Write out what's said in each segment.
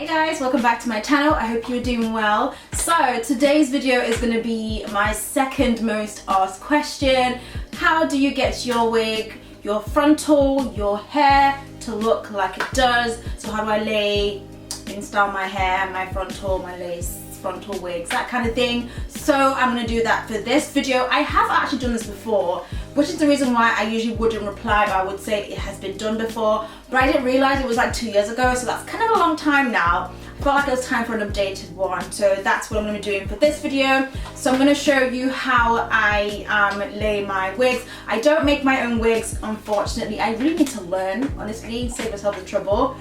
Hey guys, welcome back to my channel. I hope you're doing well. So today's video is going to be my second most asked question. How do you get your wig, your frontal, your hair to look like it does? So how do I style my hair, my frontal, my lace, frontal wigs, that kind of thing. So I'm going to do that for this video. I have actually done this before, which is the reason why I usually wouldn't reply, but I would say it has been done before. But I didn't realize it was like 2 years ago, so that's kind of a long time now. I felt like it was time for an updated one, so that's what I'm going to be doing for this video. So I'm going to show you how I lay my wigs. I don't make my own wigs, unfortunately. I really need to learn, honestly, save myself the trouble.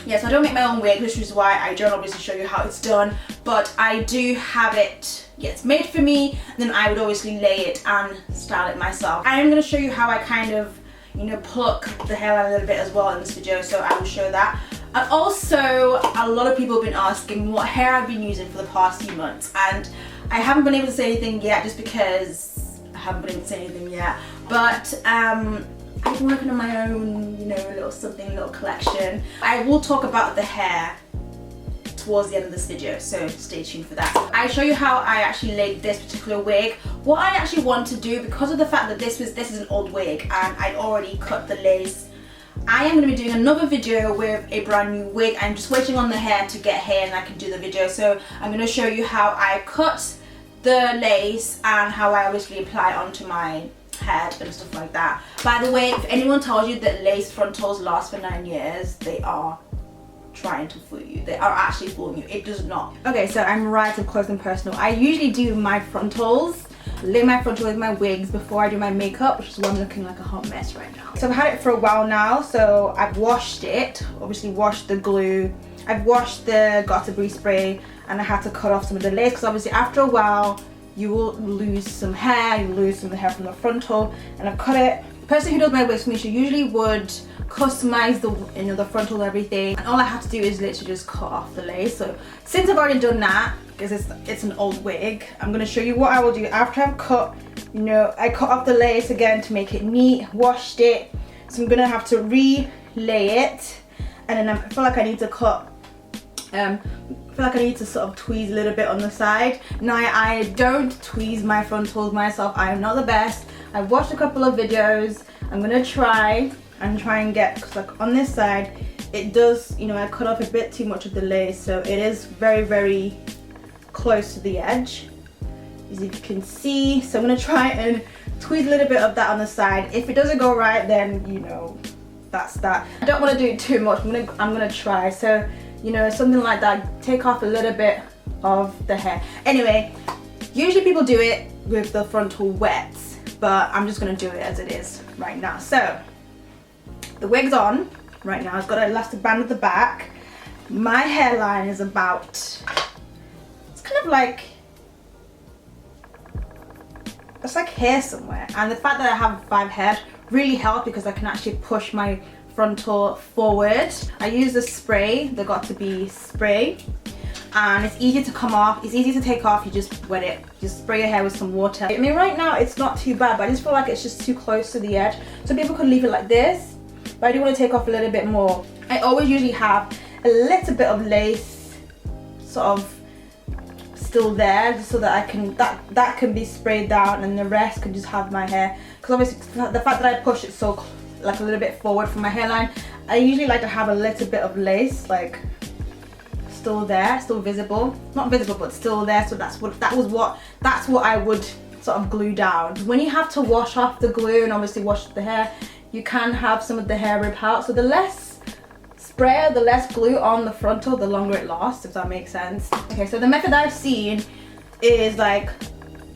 Yes, I don't make my own wig, which is why I don't obviously show you how it's done, but I do have it, it's made for me, and then I would obviously lay it and style it myself. I am going to show you how I kind of, pluck the hairline a little bit as well in this video, so I will show that. And also, a lot of people have been asking what hair I've been using for the past few months, and I haven't been able to say anything yet just because I haven't been able to say anything yet, but I've been working on my own, little collection. I will talk about the hair towards the end of this video, so stay tuned for that. I show you how I actually laid this particular wig. What I actually want to do, because of the fact that this is an old wig and I'd already cut the lace, I am going to be doing another video with a brand new wig. I'm just waiting on the hair to get here and I can do the video. So I'm going to show you how I cut the lace and how I obviously apply it onto my head and stuff like that. By the way, if anyone tells you that lace frontals last for 9 years, they are trying to fool you. They are actually fooling you. It does not. Okay, so I'm right up close and personal. I usually do my frontals, lay my frontal with my wigs before I do my makeup, which is why I'm looking like a hot mess right now. So I've had it for a while now, so I've washed it, obviously washed the glue, I've washed the got-to-be spray, and I had to cut off some of the lace because obviously after a while you will lose some hair, you lose some of the hair from the frontal, and I've cut it. The person who does my wigs for me, she usually would customize the frontal and everything, and all I have to do is literally just cut off the lace. So since I've already done that, because it's an old wig, I'm gonna show you what I will do after I've cut. I cut off the lace again to make it neat, washed it, so I'm gonna have to relay it, and then I feel like I need to cut. I feel like I need to sort of tweeze a little bit on the side. Now I don't tweeze my frontals myself. I am not the best. I've watched a couple of videos. I'm gonna try and get, because like on this side it does, I cut off a bit too much of the lace, so it is very, very close to the edge, as you can see. So I'm gonna try and tweeze a little bit of that on the side. If it doesn't go right, then that's that. I don't want to do it too much. I'm gonna try. So something like that, take off a little bit of the hair. Anyway, usually people do it with the frontal wet, but I'm just gonna do it as it is right now. So the wig's on right now. It's got an elastic band at the back. My hairline is about, it's kind of like, it's like hair somewhere, and the fact that I have 5 hairs really helps because I can actually push my frontal forward. I use the spray, the got-to-be spray, and it's easy to come off, it's easy to take off. You just wet it, just spray your hair with some water. I mean, right now it's not too bad, but I just feel like it's just too close to the edge. So people could leave it like this, but I do want to take off a little bit more. I always usually have a little bit of lace sort of still there, just so that I can, that can be sprayed down and the rest can just have my hair. Because obviously the fact that I push it so like a little bit forward from my hairline, I usually like to have a little bit of lace like still there, still visible, not visible but still there. So that's what I would sort of glue down. When you have to wash off the glue and obviously wash the hair, you can have some of the hair rip out. So the less spray, the less glue on the frontal, the longer it lasts, if that makes sense. Okay, so the method I've seen is like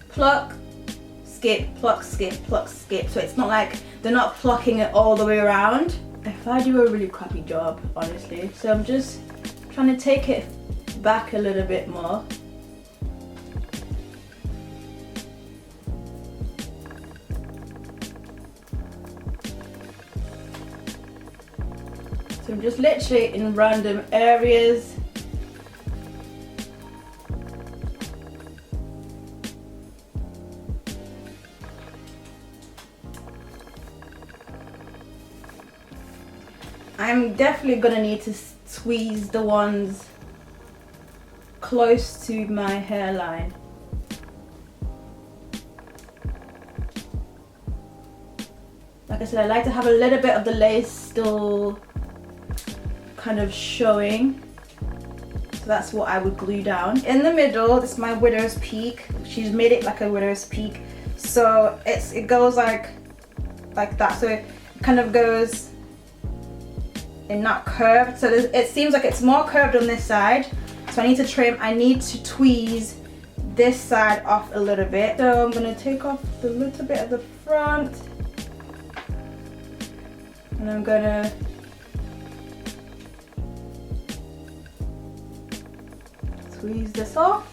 pluck, skip, pluck, skip, pluck, skip. So it's not like they're not plucking it all the way around. If I do a really crappy job, honestly. So I'm just trying to take it back a little bit more. So I'm just literally in random areas. I'm definitely gonna need to tweeze the ones close to my hairline. Like I said, I like to have a little bit of the lace still kind of showing. So that's what I would glue down. In the middle, this is my widow's peak. She's made it like a widow's peak. So it goes like that. So it kind of goes in that curve. So it seems like it's more curved on this side. So I need to trim, I need to tweeze this side off a little bit. So I'm gonna take off the little bit of the front. And I'm gonna tweeze this off.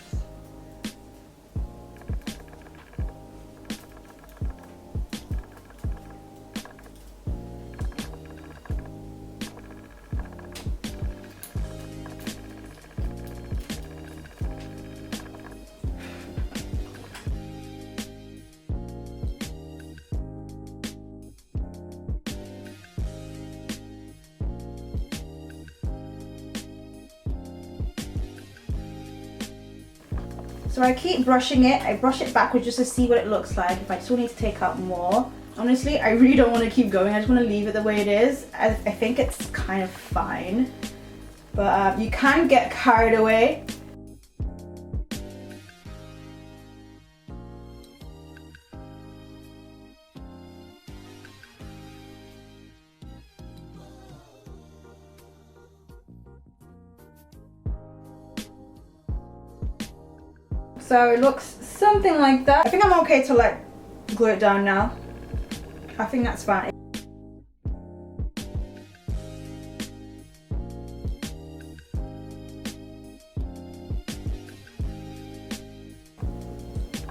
So I keep brushing it. I brush it backwards just to see what it looks like, if I still need to take out more. Honestly, I really don't want to keep going. I just want to leave it the way it is. I think it's kind of fine. But you can get carried away. So it looks something like that. I think I'm okay to like glue it down now. I think that's fine.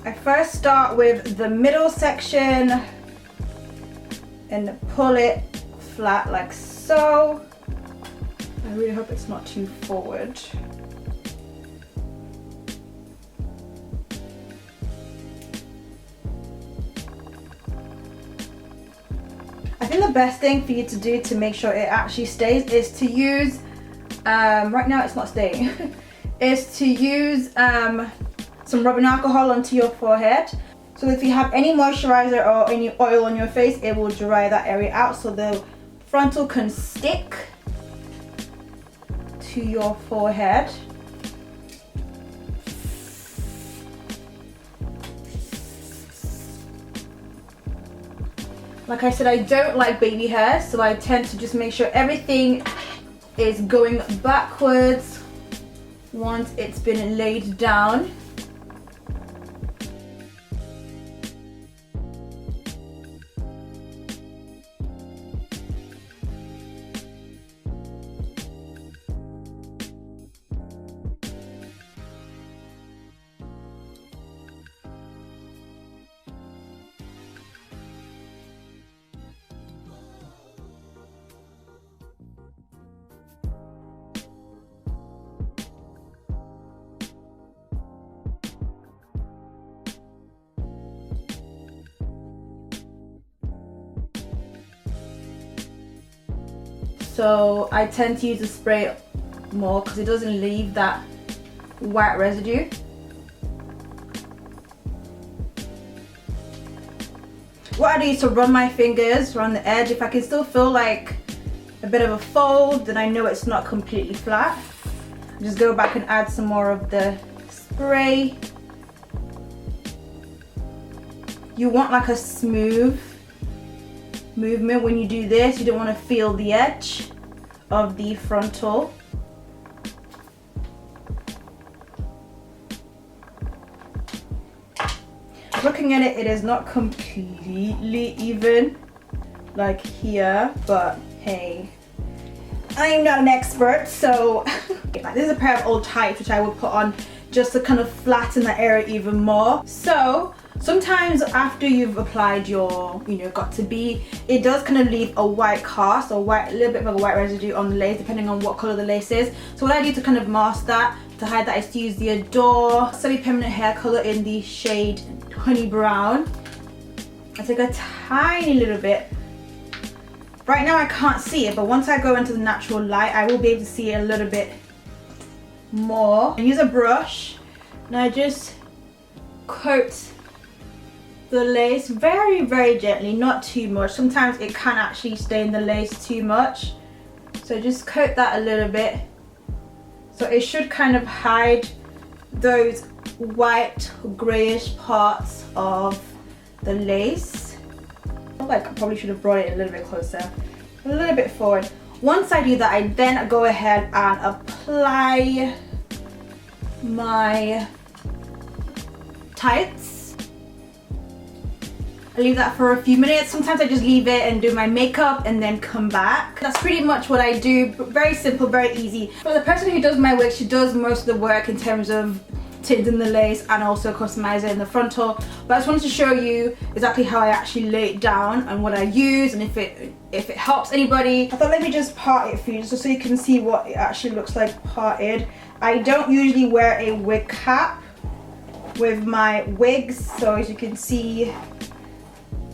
I first start with the middle section and pull it flat like so. I really hope it's not too forward. I think the best thing for you to do to make sure it actually stays is to use, right now it's not staying, is to use some rubbing alcohol onto your forehead. So if you have any moisturizer or any oil on your face, it will dry that area out so the frontal can stick to your forehead. Like I said, I don't like baby hair, so I tend to just make sure everything is going backwards once it's been laid down. So I tend to use the spray more because it doesn't leave that white residue. What I do is to run my fingers around the edge. If I can still feel like a bit of a fold, then I know it's not completely flat. Just go back and add some more of the spray. You want like a smooth movement when you do this. You don't want to feel the edge of the frontal. Looking at it, it is not completely even like here, but hey, I'm not an expert, so this is a pair of old tights which I would put on just to kind of flatten that area even more. So sometimes after you've applied your, got to be, it does kind of leave a white cast or a little bit of a white residue on the lace, depending on what color the lace is. So what I do to kind of mask that, to hide that, is to use the Adore Semi-Permanent Hair Color in the shade Honey Brown. I take a tiny little bit Right now I can't see it, but once I go into the natural light, I will be able to see it a little bit more. I use a brush and I just coat the lace very, very gently, not too much. Sometimes it can actually stain the lace too much. So just coat that a little bit. So it should kind of hide those white, grayish parts of the lace. Like I probably should have brought it a little bit closer, a little bit forward. Once I do that, I then go ahead and apply my tights. I leave that for a few minutes. Sometimes I just leave it and do my makeup and then come back. That's pretty much what I do. Very simple, very easy. For the person who does my wig, she does most of the work in terms of tinting the lace and also customizing the frontal. But I just wanted to show you exactly how I actually lay it down and what I use, and if it helps anybody. I thought let me just part it for you just so you can see what it actually looks like parted. I don't usually wear a wig cap with my wigs, so as you can see,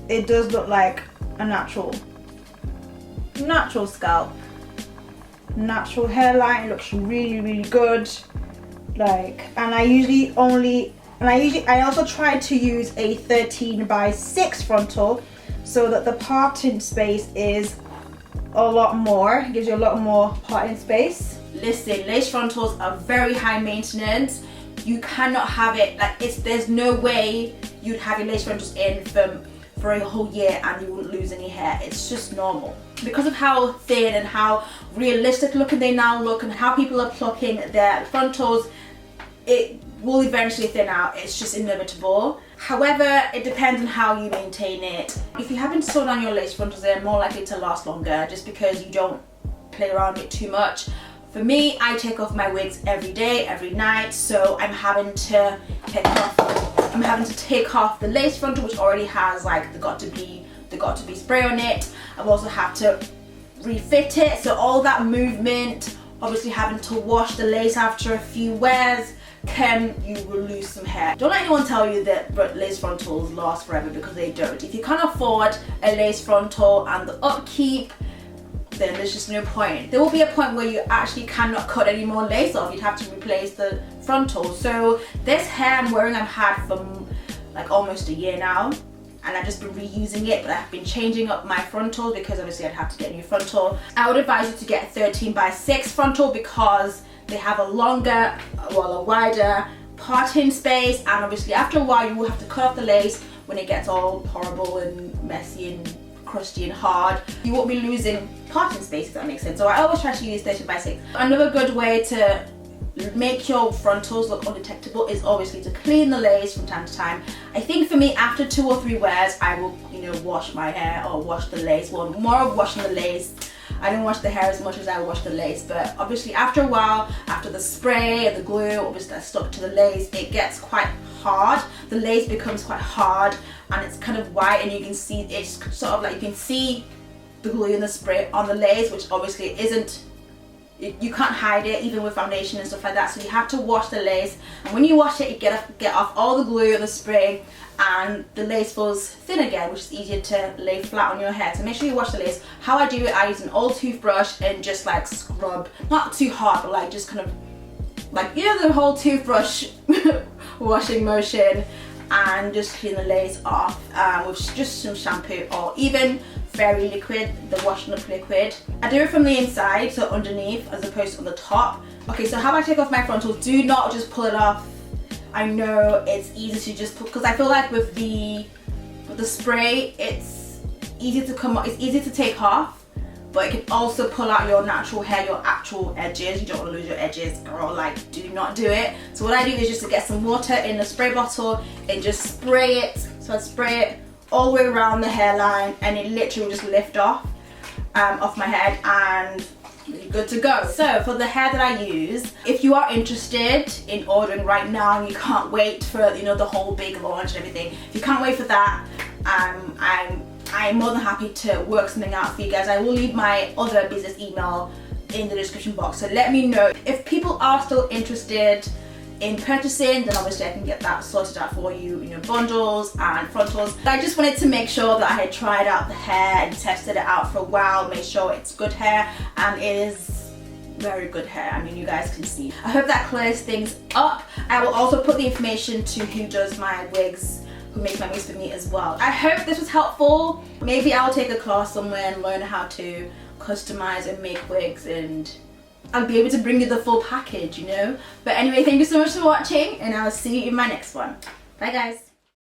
it does look like a natural scalp, natural hairline. It looks really, really good. And I also try to use a 13x6 frontal so that the parting space is a lot more. It gives you a lot more parting space. Listen, lace frontals are very high maintenance. You cannot have it there's no way you'd have your lace frontals in for a whole year and you wouldn't lose any hair. It's just normal. Because of how thin and how realistic looking they now look and how people are plucking their frontals, it will eventually thin out. It's just inevitable. However, it depends on how you maintain it. If you happen to sew down your lace frontals, they're more likely to last longer just because you don't play around with it too much. For me, I take off my wigs every day, every night, so I'm having to take off the lace frontal, which already has like the got to be spray on it. I've also had to refit it, so all that movement, obviously having to wash the lace after a few wears, you will lose some hair. Don't let anyone tell you that lace frontals last forever, because they don't. If you can't afford a lace frontal and the upkeep, then there's just no point. There will be a point where you actually cannot cut any more lace off. You'd have to replace the frontal. So this hair I'm wearing, I've had for like almost a year now, and I've just been reusing it, but I've been changing up my frontal because obviously I'd have to get a new frontal. I would advise you to get 13x6 frontal because they have a wider parting space, and obviously after a while you will have to cut off the lace when it gets all horrible and messy and crusty and hard. You won't be losing parting space, if that makes sense. So I always try to use 13x6. Another good way to make your frontals look undetectable is obviously to clean the lace from time to time. I think for me, after 2 or 3 wears, I will, wash my hair or wash the lace. Well, more of washing the lace. I don't wash the hair as much as I wash the lace, but obviously after a while, after the spray and the glue obviously that's stuck to the lace, it gets quite hard. The lace becomes quite hard and it's kind of white, and you can see it's sort of like you can see the glue and the spray on the lace, which obviously isn't, you can't hide it even with foundation and stuff like that. So you have to wash the lace, and when you wash it, you get off all the glue and the spray, and the lace feels thin again, which is easier to lay flat on your hair. So make sure you wash the lace. How I do it, I use an old toothbrush and just like scrub, not too hard, but like just kind of like, the whole toothbrush washing motion, and just clean the lace off with just some shampoo or even fairy liquid, the washing up liquid. I do it from the inside, so underneath as opposed to on the top. Okay, so how I take off my frontal, do not just pull it off. I know it's easy to just put, because I feel like with the spray, it's easy to come off, it's easy to take off, but it can also pull out your natural hair, your actual edges. You don't want to lose your edges, girl, like do not do it. So what I do is just to get some water in the spray bottle and just spray it. So I spray it all the way around the hairline, and it literally will just lift off my head, and you're good to go. So for the hair that I use, if you are interested in ordering right now and you can't wait for the whole big launch and everything, if you can't wait for that, I'm more than happy to work something out for you guys. I will leave my other business email in the description box, so let me know if people are still interested in purchasing, then obviously I can get that sorted out for you in your bundles and frontals. I just wanted to make sure that I had tried out the hair and tested it out for a while, made sure it's good hair, and it is very good hair. I mean, you guys can see. I hope that clears things up. I will also put the information to who does my wigs, who makes my wigs for me as well. I hope this was helpful. Maybe I'll take a class somewhere and learn how to customize and make wigs, and I'll be able to bring you the full package, you know? But anyway, thank you so much for watching, and I'll see you in my next one. Bye guys.